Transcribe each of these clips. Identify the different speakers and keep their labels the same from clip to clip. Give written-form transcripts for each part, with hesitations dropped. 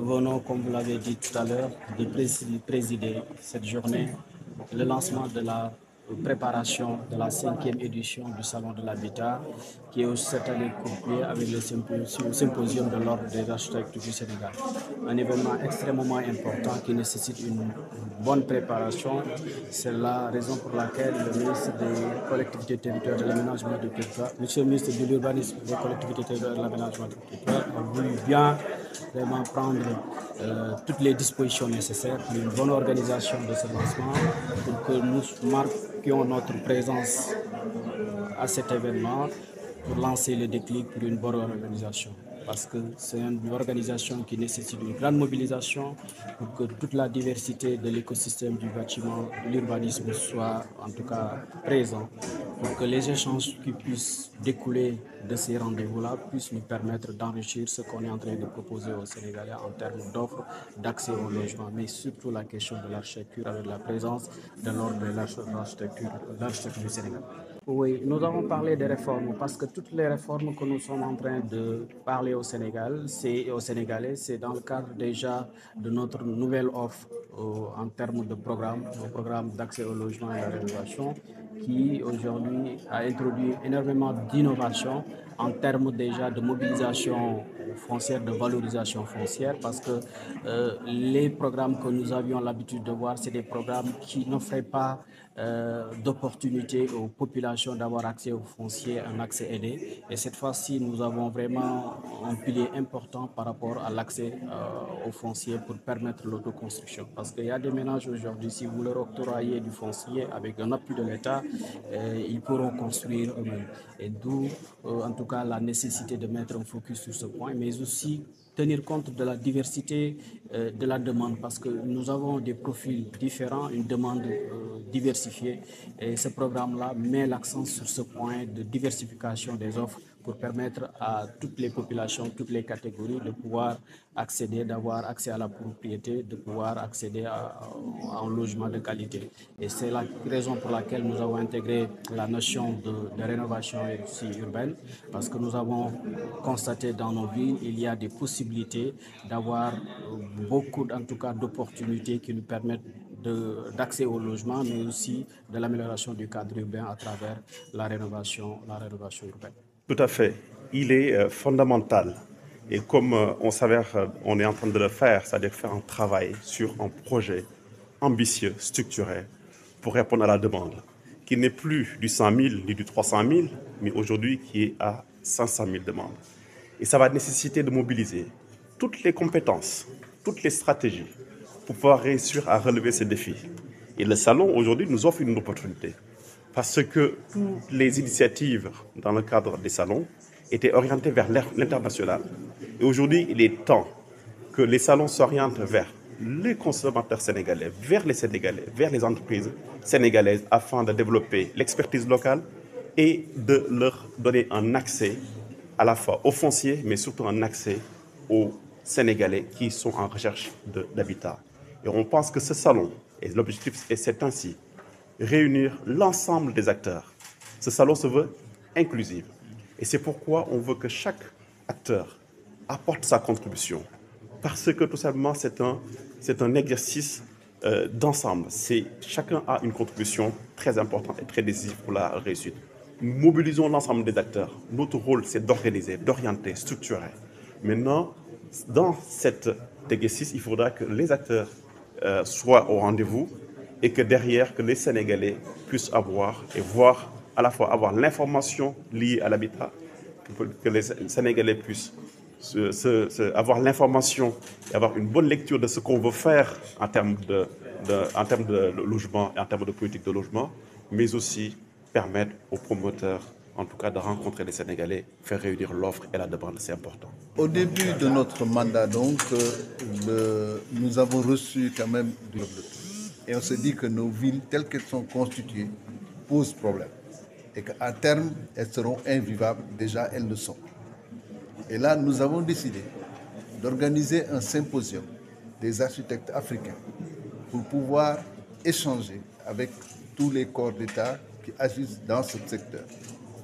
Speaker 1: Nous venons, comme vous l'avez dit tout à l'heure, de présider cette journée, le lancement de la préparation de la 5e édition du Salon de l'Habitat, qui est cette année couplé avec le symposium de l'Ordre des architectes du Sénégal. Un événement extrêmement important qui nécessite une bonne préparation. C'est la raison pour laquelle le ministre des collectivités territoriales de l'aménagement du territoire, monsieur le ministre de l'urbanisme des collectivités territoriales de l'aménagement du territoire, a voulu bien vraiment prendre toutes les dispositions nécessaires pour une bonne organisation de ce lancement, pour que nous marquions notre présence à cet événement, pour lancer le déclic pour une bonne organisation. Parce que c'est une organisation qui nécessite une grande mobilisation pour que toute la diversité de l'écosystème du bâtiment, de l'urbanisme soit en tout cas présent, pour que les échanges qui puissent découler de ces rendez-vous-là puissent nous permettre d'enrichir ce qu'on est en train de proposer aux Sénégalais en termes d'offres, d'accès au logement, mais surtout la question de l'architecture avec la présence de l'ordre de l'architecture du Sénégal. Oui, nous avons parlé des réformes parce que toutes les réformes que nous sommes en train de parler au Sénégal, aux Sénégalais, c'est dans le cadre déjà de notre nouvelle offre en termes de programme, le programme d'accès au logement et à la rénovation, qui aujourd'hui a introduit énormément d'innovations en termes déjà de mobilisation foncière, de valorisation foncière, parce que les programmes que nous avions l'habitude de voir, c'est des programmes qui n'offraient pas d'opportunité aux populations d'avoir accès au foncier, un accès aidé. Et cette fois-ci, nous avons vraiment un pilier important par rapport à l'accès au foncier pour permettre l'autoconstruction. Parce qu'il y a des ménages aujourd'hui, si vous leur octroyez du foncier avec un appui de l'État, ils pourront construire eux-mêmes. Et d'où, en tout cas, la nécessité de mettre un focus sur ce point, mais aussi tenir compte de la diversité de la demande parce que nous avons des profils différents, une demande diversifiée et ce programme-là met l'accent sur ce point de diversification des offres pour permettre à toutes les populations, toutes les catégories de pouvoir accéder, d'avoir accès à la propriété, de pouvoir accéder à un logement de qualité. Et c'est la raison pour laquelle nous avons intégré la notion de rénovation aussi urbaine, parce que nous avons constaté dans nos villes, il y a des possibilités d'avoir beaucoup, en tout cas, d'opportunités qui nous permettent d'accès au logement, mais aussi de l'amélioration du cadre urbain à travers la rénovation urbaine.
Speaker 2: Tout à fait. Il est fondamental. Et comme on est en train de le faire, c'est-à-dire faire un travail sur un projet ambitieux, structuré, pour répondre à la demande, qui n'est plus du 100 000 ni du 300 000, mais aujourd'hui qui est à 500 000 demandes. Et ça va nécessiter de mobiliser toutes les compétences, toutes les stratégies pour pouvoir réussir à relever ces défis. Et le salon aujourd'hui nous offre une opportunité. Parce que toutes les initiatives dans le cadre des salons étaient orientées vers l'international. Et aujourd'hui, il est temps que les salons s'orientent vers les consommateurs sénégalais, vers les entreprises sénégalaises, afin de développer l'expertise locale et de leur donner un accès à la fois aux fonciers, mais surtout un accès aux Sénégalais qui sont en recherche d'habitat. Et on pense que ce salon, et l'objectif c'est ainsi, réunir l'ensemble des acteurs. Ce salon se veut inclusif. Et c'est pourquoi on veut que chaque acteur apporte sa contribution. Parce que tout simplement, c'est un exercice d'ensemble. Chacun a une contribution très importante et très décisive pour la réussite. Nous mobilisons l'ensemble des acteurs. Notre rôle, c'est d'organiser, d'orienter, structurer. Maintenant, dans cet exercice, il faudra que les acteurs soient au rendez-vous et que derrière, que les Sénégalais puissent avoir et voir, à la fois avoir l'information liée à l'habitat, que les Sénégalais puissent avoir l'information et avoir une bonne lecture de ce qu'on veut faire en termes de logement et en termes de politique de logement, mais aussi permettre aux promoteurs, en tout cas, de rencontrer les Sénégalais, faire réunir l'offre et la demande, c'est important.
Speaker 3: Au début de notre mandat, donc, nous avons reçu quand même du et on se dit que nos villes, telles qu'elles sont constituées, posent problème. Et qu'à terme, elles seront invivables. Déjà, elles le sont. Et là, nous avons décidé d'organiser un symposium des architectes africains pour pouvoir échanger avec tous les corps d'État qui agissent dans ce secteur.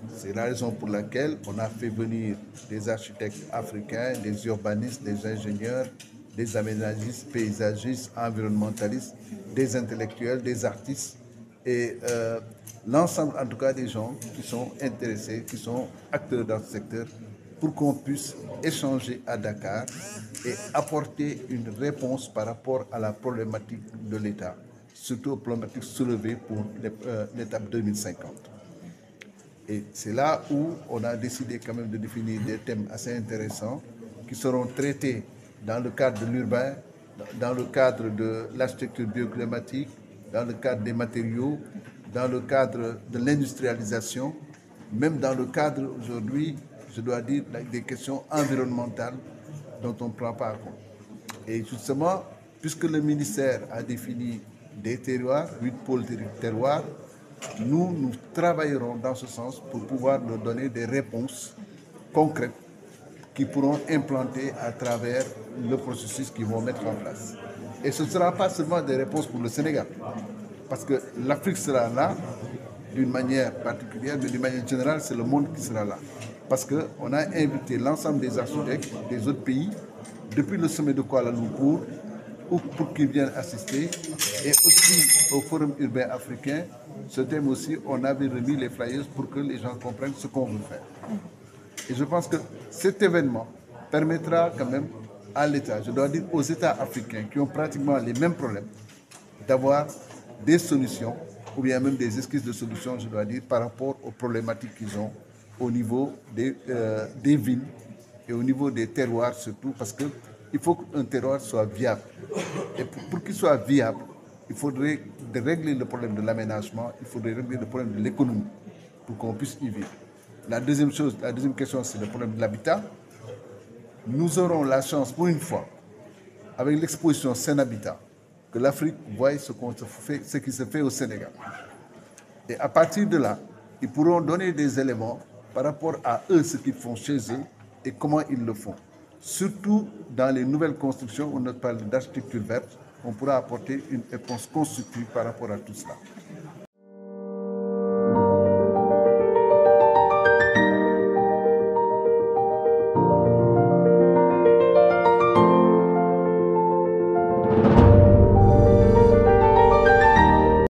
Speaker 3: C'est la raison pour laquelle on a fait venir des architectes africains, des urbanistes, des ingénieurs, des aménagistes, paysagistes, environnementalistes, des intellectuels, des artistes et l'ensemble en tout cas des gens qui sont intéressés, qui sont acteurs dans ce secteur pour qu'on puisse échanger à Dakar et apporter une réponse par rapport à la problématique de l'État, surtout aux problématiques soulevées pour l'étape 2050. Et c'est là où on a décidé quand même de définir des thèmes assez intéressants qui seront traités dans le cadre de l'urbain, dans le cadre de l'architecture bioclimatique, dans le cadre des matériaux, dans le cadre de l'industrialisation, même dans le cadre aujourd'hui, je dois dire, des questions environnementales dont on ne prend pas compte. Et justement, puisque le ministère a défini des terroirs, 8 pôles terroirs, nous travaillerons dans ce sens pour pouvoir leur donner des réponses concrètes qui pourront implanter à travers le processus qu'ils vont mettre en place. Et ce ne sera pas seulement des réponses pour le Sénégal, parce que l'Afrique sera là d'une manière particulière, mais d'une manière générale, c'est le monde qui sera là. Parce qu'on a invité l'ensemble des architectes des autres pays, depuis le sommet de Kuala Lumpur, pour qu'ils viennent assister, et aussi au Forum urbain africain. Ce thème aussi, on avait remis les flyers pour que les gens comprennent ce qu'on veut faire. Et je pense que cet événement permettra quand même à l'État, je dois dire aux États africains qui ont pratiquement les mêmes problèmes, d'avoir des solutions, ou bien même des esquisses de solutions, je dois dire, par rapport aux problématiques qu'ils ont au niveau des villes et au niveau des terroirs surtout, parce qu'il faut qu'un terroir soit viable. Et pour qu'il soit viable, il faudrait régler le problème de l'aménagement, il faudrait régler le problème de l'économie pour qu'on puisse y vivre. La deuxième question, c'est le problème de l'habitat. Nous aurons la chance, pour une fois, avec l'exposition Saint Habitat, que l'Afrique voie ce qui se fait au Sénégal. Et à partir de là, ils pourront donner des éléments par rapport à eux, ce qu'ils font chez eux et comment ils le font. Surtout dans les nouvelles constructions, on parle d'architecture verte, on pourra apporter une réponse constructive par rapport à tout cela.